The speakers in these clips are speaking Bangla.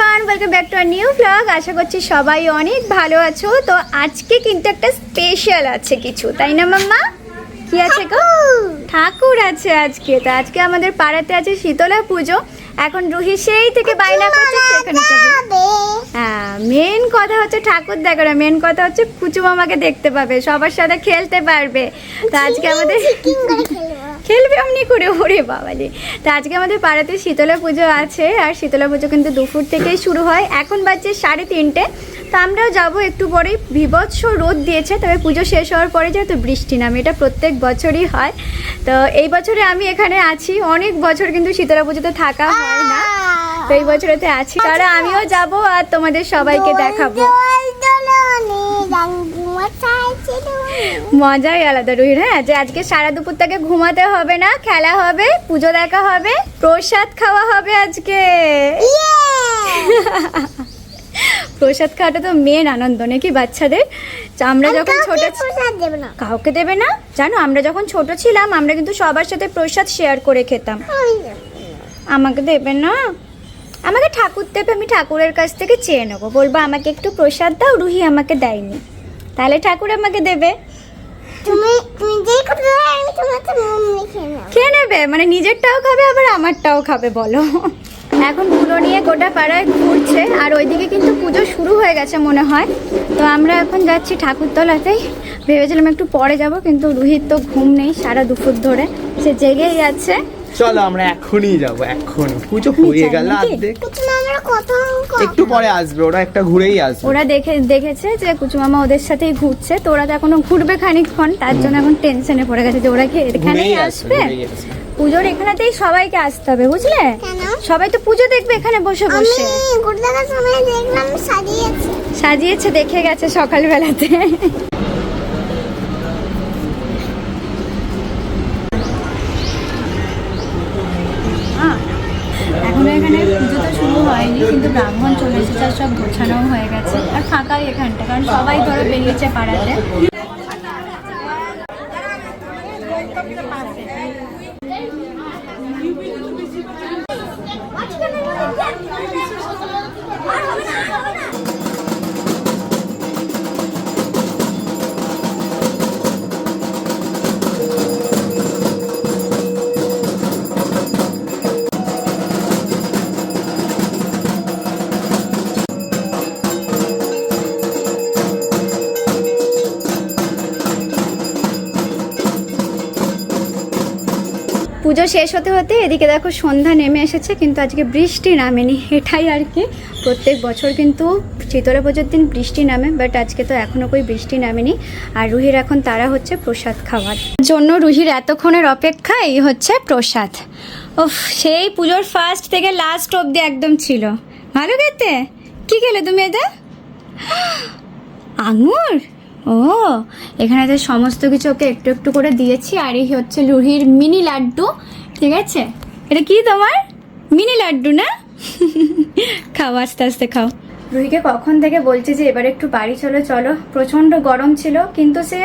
Everyone, welcome back to a new blog. আশা করছি সবাই অনেক ভালো আছো। তো আজকে কিন্তু একটা স্পেশাল আছে কিছু, তাই না মাম্মা? কি আছে গো? ঠাকুর আছে আজকে। তো আজকে আমাদের পাড়াতে আছে শীতলা পুজো। এখন রুহি সেই থেকে বায়না করছে সেখানে যাবে। হ্যাঁ, মেন কথা হচ্ছে ঠাকুর দেখো না, মেন কথা হচ্ছে কুচু মামাকে দেখতে পাবে, সবার সাথে খেলতে পারবে। তো আজকে আমাদের খেলবে অমনি করে, ওরে বাবালে। তো আজকে আমাদের পাড়াতে শীতলা পুজো আছে, আর শীতলা পুজো কিন্তু দুপুর থেকেই শুরু হয়। এখন বাজছে 3:30। তো আমরাও যাবো একটু পরেই। বিভৎস রোদ দিয়েছে, তবে পুজো শেষ হওয়ার পরে যেহেতু বৃষ্টি নামে, এটা প্রত্যেক বছরই হয়। তো এই বছরে আমি এখানে আছি, অনেক বছর কিন্তু শীতলা পুজোতে থাকা হয় না, তো এই বছরেতে আছি। তারা আমিও যাব আর তোমাদের সবাইকে দেখাবো। মজাই আলাদা রুহির। হ্যাঁ, যে আজকে সারা দুপুর থেকে ঘুমাতে হবে না, খেলা হবে, পুজো দেখা হবে, প্রসাদ খাওয়া হবে আজকে। প্রসাদ খাওয়াটা তো মেন আনন্দ নাকি বাচ্চাদের। আমরা যখন ছোট কাউকে দেবে না জানো, আমরা যখন ছোট ছিলাম আমরা কিন্তু সবার সাথে প্রসাদ শেয়ার করে খেতাম। আমাকে দেবে না? আমাকে ঠাকুর দেবে, আমি ঠাকুরের কাছ থেকে চেয়ে নেবো, বলবো আমাকে একটু প্রসাদ দাও, রুহি আমাকে দেয়নি, তাহলে ঠাকুর আমাকে দেবে। খেয়ে নেবে মানে নিজেরটাও খাবে আবার আমারটাও খাবে, বলো। এখন পুজো নিয়ে গোটা পাড়ায় ঘুরছে, আর ওইদিকে কিন্তু পুজো শুরু হয়ে গেছে মনে হয়। তো আমরা এখন যাচ্ছি ঠাকুরতলাতেই। ভেবেছিলাম একটু পরে যাব, কিন্তু রুহির তো ঘুম নেই, সারা দুপুর ধরে সে জেগেই আছে। চলো আমরা এখনই যাবো, এখন পুজো হয়ে গেল অর্ধেক, একটু পরে আসবে ওরা, একটা ঘুরেই আসবে। ওরা দেখেছে যে কুচু মামা ওদের সাথেই ঘুরছে, তো ওরা তো এখনো ঘুরবে খানিকক্ষণ, তার জন্য এখন টেনশনে পড়ে গেছে যে ওরা কি এখানেই আসবে। পুজোর এখানেতেই সবাইকে আসতে হবে, বুঝলে? সবাই তো পুজো দেখবে এখানে বসে বসে। সাজিয়েছে, দেখে গেছে সকালবেলাতে। এখনো এখানে পুজো তো শুরু হয়নি, কিন্তু ব্রাহ্মণ চলে এসেছে, আর সব গোছানো হয়ে গেছে, আর ফাঁকাই এখানটা, কারণ সবাই ধরো বেরিয়েছে পাড়াতে। পুজো শেষ হতে হতে এদিকে দেখো সন্ধ্যা নেমে এসেছে, কিন্তু আজকে বৃষ্টি নামেনি। এটাই আর কি, প্রত্যেক বছর কিন্তু শীতলা পুজোর দিন বৃষ্টি নামে, বাট আজকে তো এখনও কই বৃষ্টি নামেনি। আর রুহির এখন তারা হচ্ছে প্রসাদ খাওয়ার জন্য। রুহির এতক্ষণের অপেক্ষা এই হচ্ছে প্রসাদ। ওফ, সেই পুজোর ফার্স্ট থেকে লাস্ট অবধি একদম ছিল। ভালো খেতে। কি খেলে তুমি এটা? আঙুর। ও, এখানে তো সমস্ত কিছু ওকে একটু একটু করে দিয়েছি। আর এই হচ্ছে রুহির মিনি লাড্ডু, ঠিক আছে? এটা কি তোমার মিনি লাড্ডু না? খাও, আস্তে আস্তে খাও। রুহিকে কখন থেকে বলছে যে এবার একটু বাড়ি চলো চলো, প্রচণ্ড গরম ছিল, কিন্তু সে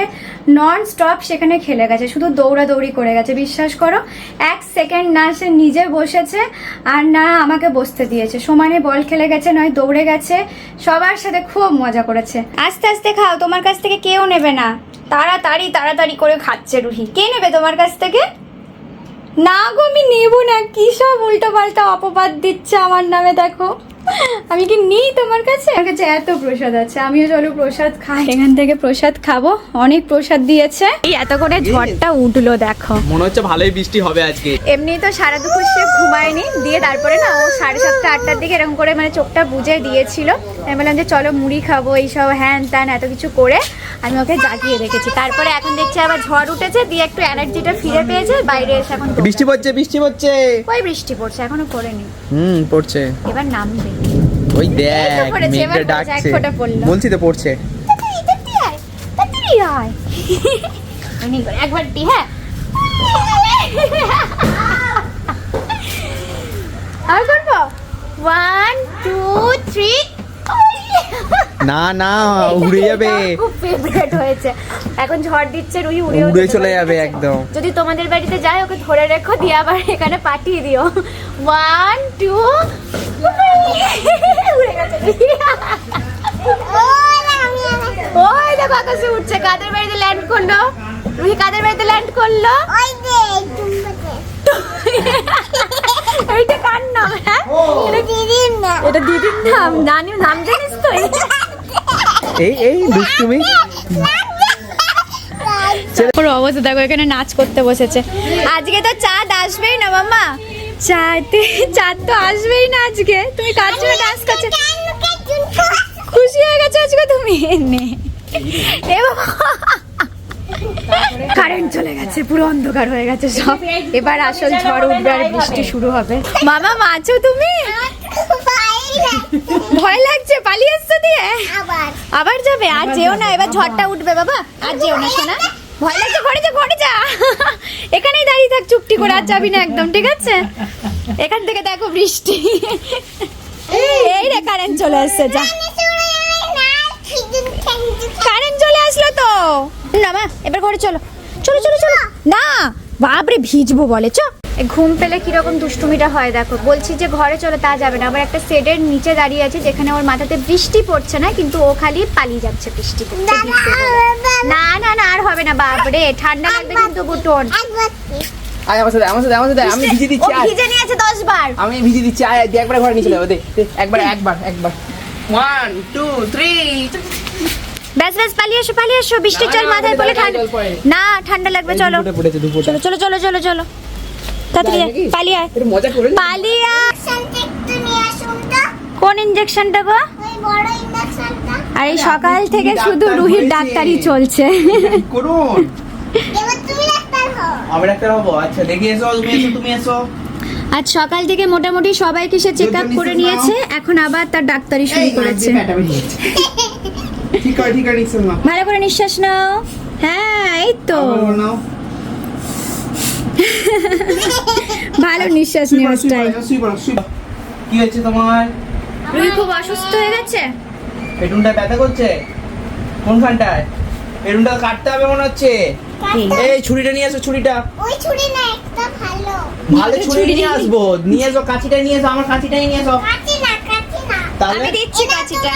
নন স্টপ সেখানে খেলে গেছে, শুধু দৌড়াদৌড়ি করে গেছে। বিশ্বাস করো, 1 সেকেন্ড না সে নিজে বসেছে আর না আমাকে বসতে দিয়েছে। সমানে বল খেলে গেছে, নয় দৌড়ে গেছে, সবার সাথে খুব মজা করেছে। আস্তে আস্তে খাও, তোমার কাছ থেকে কেউ নেবে না। তাড়াতাড়ি তাড়াতাড়ি করে খাচ্ছে রুহি। কে নেবে তোমার কাছ থেকে? না গো, আমি নেবো না। কি সব উল্টো পাল্টা অপবাদ দিচ্ছে আমার নামে, দেখো। আমি কি নেই তোমার কাছে? আমার কাছে এত প্রসাদ আছে, আমিও চলো প্রসাদ খাই। এখান থেকে প্রসাদ খাবো, অনেক প্রসাদ দিয়েছে। এই এত করে ঝড়টা উঠলো দেখো, মনে হচ্ছে ভালোই বৃষ্টি হবে আজকে। এমনি তো সারা দুপুর সে ঘুমায়নি, দিয়ে তারপরে না ও 7:30 8টার দিকে এরকম করে মানে চোখটা বুজে দিয়েছিল। আমি বললাম যে চলো মুড়ি খাবো, এইসব হ্যান ত্যান এত কিছু করে আমি ওকে জাগিয়ে রেখেছি। তারপরে এখন দেখছি আবার ঝড় উঠেছে, দিয়ে একটু এনার্জিটা ফিরে পেয়েছে, বাইরে এসে এখন বৃষ্টি পড়ছে, বৃষ্টি পড়ছে। ওই বৃষ্টি পড়ছে, এখনো পড়েনি। পড়ছে, এবার নামবে। ওই দেখ মেঘটা ডাকছে, বলছি তো পড়ছে। একবার দি। হ্যাঁ, আর করবো 1 2 3। না না, উড়ে যাবে। খুব ফেভারিট হয়েছে। এখন ঝড় দিচ্ছে, রুহি উড়ে চলে যাবে একদম। যদি তোমাদের বাড়িতে যায় ওকে ধরে রেখো, দিয়ে আবার এখানে পাঠিয়ে দিও। 1 2 ওই দেখো আকাশে উঠছে, কাদের বাড়িতে ল্যান্ড করলো রুহি, কাদের বাড়িতে ল্যান্ড করলো? এইটা কার নাম? হ্যাঁ এটা দিদির নাম। এটা দিদির নাম, নাম জানিস তো? এই দুষ্টুমি। ওর অবস্থা দেখো, এখানে নাচ করতে বসেছে। আজকে তো চাঁদ আসবেই না মামা, চাঁদ তো আসবেই না আজকে। তুমি কার জন্য ডান্স করছো? খুশি হয়ে গেছো আজকে তুমি? কারেন্ট চলে গেছে, পুরো অন্ধকার হয়ে গেছে সব। এবার আসল ঝড় উঠবে আর বৃষ্টি শুরু হবে। মামা মাছো তুমি? ভয় লাগছে, পালিয়ে এসছো দিয়ে? আবার যাবে? আর যেও না, এবার ঝড়টা উঠবে বাবা, আর যেও না সোনা। ভয় লাগছে, ঘরে যা এখানেই দাঁড়িয়ে থাক চুপটি করে, আর যাবি না একদম, ঠিক আছে? এখান থেকে দেখো বৃষ্টি। এই রে কারেন্ট চলে আসছে, যা। কারেন্ট চলে আসলো তো না মা, এবার ঘরে চলো। না বাপরে ভিজবো বলে, চ। ঘুম পেলে কিরকম দুষ্টুমিটা হয় দেখো। বলছি যে ঘরে চলো, তা যাবে না। আবার একটা শেডের নিচে দাঁড়িয়ে আছে, যেখানে ওর মাথাতে বৃষ্টি পড়ছে না, কিন্তু ও খালি পালিয়ে যাচ্ছে বৃষ্টি পড়ছে। না আর হবে না বাপরে, ঠান্ডা লাগবে কিন্তু বুটন। আয় আমার সাথে আমি ভিজে দিচ্ছি। ও ভিজে নিয়েছে 10 বার। আমি ভিজে দিচ্ছি, আয় দিয়ে একবার ঘরে নিয়ে চলে যাবো। দে একবার 1 2 3। ব্যাস পালিয়ে এসো, বৃষ্টির জল মাথায় পড়লে ঠান্ডা না, ঠান্ডা লাগবে। চলো চলো তাড়াতাড়ি পালিয়ে আয়। মজা করে পালিয়ে আয়। কোন ইনজেকশনটা গো? আরে সকাল থেকে শুধু রুহির ডাক্তারি চলছে। করুন, আমি ডাক্তার হবো। আচ্ছা দেখি, তুমি এসো। আজ সকাল থেকে মোটামুটি সবাইকে সে চেক আপ করে নিয়েছে, এখন আবার তার ডাক্তারি শুরু করেছে। ঠিক আছে নিশ্বাস নাও, ভালো করে নিঃশ্বাস নাও। হ্যাঁ এই তো ভালো নিঃশ্বাস নেওয়ার স্টাইল। কি হয়েছে তোমার? রুহি খুব অসুস্থ হয়ে গেছে। পেটুনটা ব্যথা করছে? কোনখানটায়? পেটুনটা কাটতে হবে মনে হচ্ছে। এই ছুরিটা নিয়ে এসো, ছুরিটা। ওই ছুরি না, একটা ভালো ছুরি নিয়ে আসবো। নিয়ে এসো, কাঁচিটা নিয়ে এসো, আমার কাঁচিটাই নিয়ে এসো। কাঁচি না তাহলে আমি দিচ্ছি কাঁচিটা।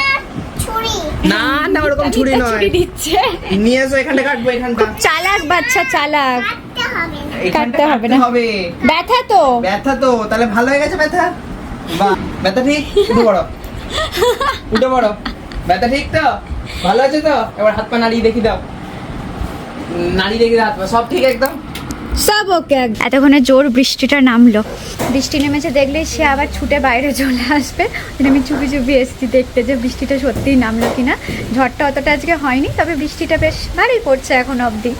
ছুরি না ওরকম ছুরি নয়। ছুরি দিচ্ছে। নিয়ে এসো, এখানটা কাটবো, এখানটা। চালাক বাচ্চা, চালাক। কাটতে হবে না। এখানটা হবে না। হবে। ব্যথা তো তাহলে ভালো হয়ে গেছে ব্যথা? বাহ, ব্যথা ঠিক? উঠে পড়ো। ব্যথা ঠিক তো? ভালো আছে তো? এবার হাত পা নাড়িয়ে দেখি দাও, হাত পা সব ঠিক একদম? সব ওকে। এতক্ষণে জোর বৃষ্টিটা নামলো। বৃষ্টি নেমেছে দেখলেই সে আবার ছুটে বাইরে চলে আসবে। আমি চুপি এসেছি দেখতে যে বৃষ্টিটা সত্যিই নামলো কিনা। ঝড়টা অতটা আজকে হয়নি, তবে বৃষ্টিটা বেশ ভালোই পড়ছে এখন অবধি।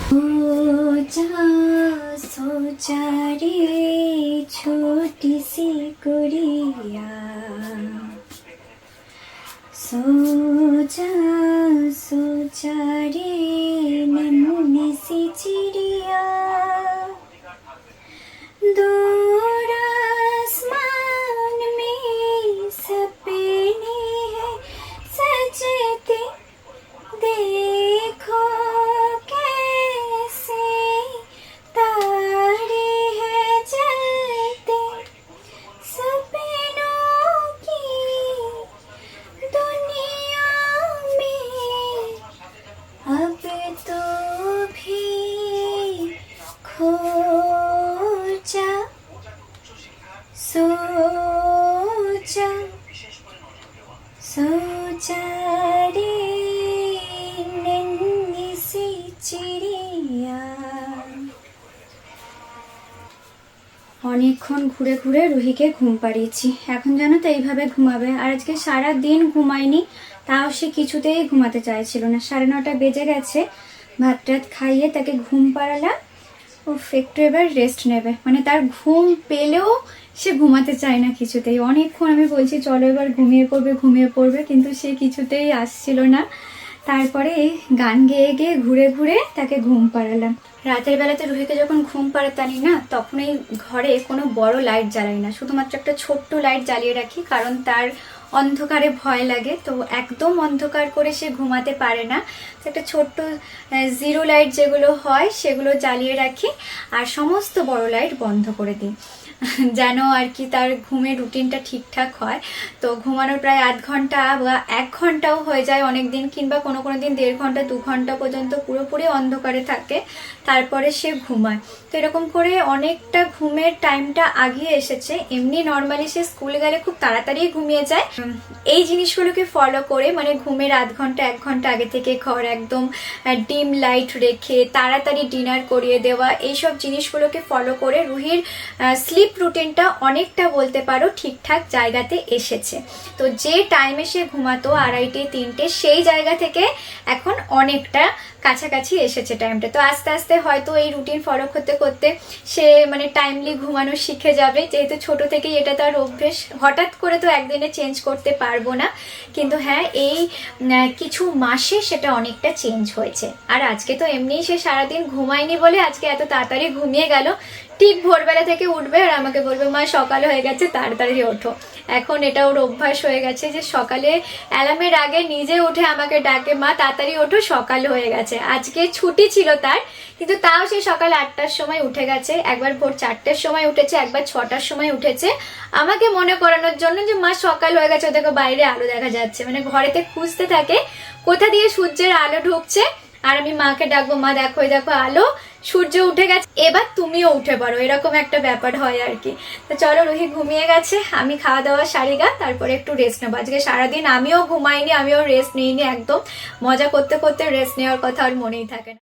ছোটি সি গুড়িয়া सोचा रे नन्ही सी चिड़िया, दूर आसमान में सपने हैं सजते, देखो कैसे तारे हैं जलते, सपनों की दुनिया में अब तो भी खो जा, सोचा रे नन्ही सी चिड़िया। অনেকক্ষণ ঘুরে রুহিকে ঘুম পাড়িয়েছি। এখন জানো তো এইভাবে ঘুমাবে। আর আজকে সারা দিন ঘুমায়নি, তাও সে কিছুতেই ঘুমাতে চাইছিল না। 9:30 বেজে গেছে। ভাত টাত খাইয়ে তাকে ঘুম পাড়ালাম। ও একটু এবার রেস্ট নেবে, মানে তার ঘুম পেলেও সে ঘুমাতে চায় না কিছুতেই। অনেকক্ষণ আমি বলছি চলো এবার ঘুমিয়ে পড়বে, কিন্তু সে কিছুতেই আসছিল না। তারপরে এই গান গেয়ে ঘুরে তাকে ঘুম পাড়ালাম। রাতের বেলাতে রুহিকে যখন ঘুম পাড়াতে আনি না, তখন এই ঘরে কোনো বড় লাইট জ্বালাই না, শুধুমাত্র একটা ছোট্ট লাইট জ্বালিয়ে রাখি, কারণ তার অন্ধকারে ভয় লাগে। তো একদম অন্ধকার করে সে ঘুমাতে পারে না। তো একটা ছোট্ট 0 লাইট যেগুলো হয় সেগুলো জ্বালিয়ে রাখি, আর সমস্ত বড় লাইট বন্ধ করে দিই। যেন আর কি তার ঘুমের রুটিনটা ঠিকঠাক হয়। তো ঘুমানোর প্রায় আধ ঘন্টা বা 1 ঘন্টাও হয়ে যায় অনেক দিন, কিংবা কোনো কোনো দিন 1.5 ঘন্টা 2 ঘন্টা পর্যন্ত পুরোপুরি অন্ধকারে থাকে, তারপরে সে ঘুমায়। তো এরকম করে অনেকটা ঘুমের টাইমটা আগিয়ে এসেছে। এমনি নর্মালি সে স্কুল গেলে খুব তাড়াতাড়ি ঘুমিয়ে যায়। এই জিনিসগুলোকে ফলো করে, মানে ঘুমের আধ ঘন্টা 1 ঘন্টা আগে থেকে ঘর একদম ডিম লাইট রেখে তাড়াতাড়ি ডিনার করিয়ে দেওয়া, এইসব জিনিসগুলোকে ফলো করে রুহির স্লিপ রুটিনটা অনেকটা বলতে পারো ঠিকঠাক জায়গাতে এসেছে। তো যে টাইমে সে ঘুমাতো 2:30 3টে, সেই জায়গা থেকে এখন অনেকটা কাছাকাছি এসেছে টাইমটা। তো আস্তে আস্তে হয়তো এই রুটিন ফলো করতে করতে সে মানে টাইমলি ঘুমানো শিখে যাবে, যেহেতু ছোট থেকেই এটা তার অভ্যেস। হঠাৎ করে তো একদিনে চেঞ্জ করতে পারবো না, কিন্তু হ্যাঁ এই কিছু মাসে সেটা অনেকটা চেঞ্জ হয়েছে। আর আজকে তো এমনিই সে সারাদিন ঘুমায়নি বলে আজকে এত তাড়াতাড়ি ঘুমিয়ে গেল। ঠিক ভোরবেলা থেকে উঠবে আর আমাকে বলবে মা সকাল হয়ে গেছে, তাড়াতাড়ি ওঠো। এখন এটা ওর অভ্যাস হয়ে গেছে যে সকালে অ্যালার্মের আগে নিজে উঠে আমাকে ডাকে, মা তাড়াতাড়ি ওঠো, সকাল হয়ে গেছে। আজকে ছুটি ছিল তার, কিন্তু তাও সে সকাল 8টার সময় উঠে গেছে। একবার ভোর 4টের সময় উঠেছে, একবার 6টার সময় উঠেছে, আমাকে মনে করানোর জন্য যে মা সকাল হয়ে গেছে, দেখো বাইরে আলো দেখা যাচ্ছে। মানে ঘরেতে খুঁজতে থাকে কোথা দিয়ে সূর্যের আলো ঢুকছে, আর আমি মাকে ডাকবো, মা দেখো দেখো আলো, সূর্য উঠে গেছে, এবার তুমিও উঠে পড়ো, এরকম একটা ব্যাপার হয় আর কি। তো চলো, রুহি ঘুমিয়ে গেছে, আমি খাওয়া দাওয়া সারি গা, তারপরে একটু রেস্ট নেবো। আজকে সারাদিন আমিও ঘুমাইনি, আমিও রেস্ট নিইনি, একদম মজা করতে করতে রেস্ট নেওয়ার কথা আর মনেই থাকে না।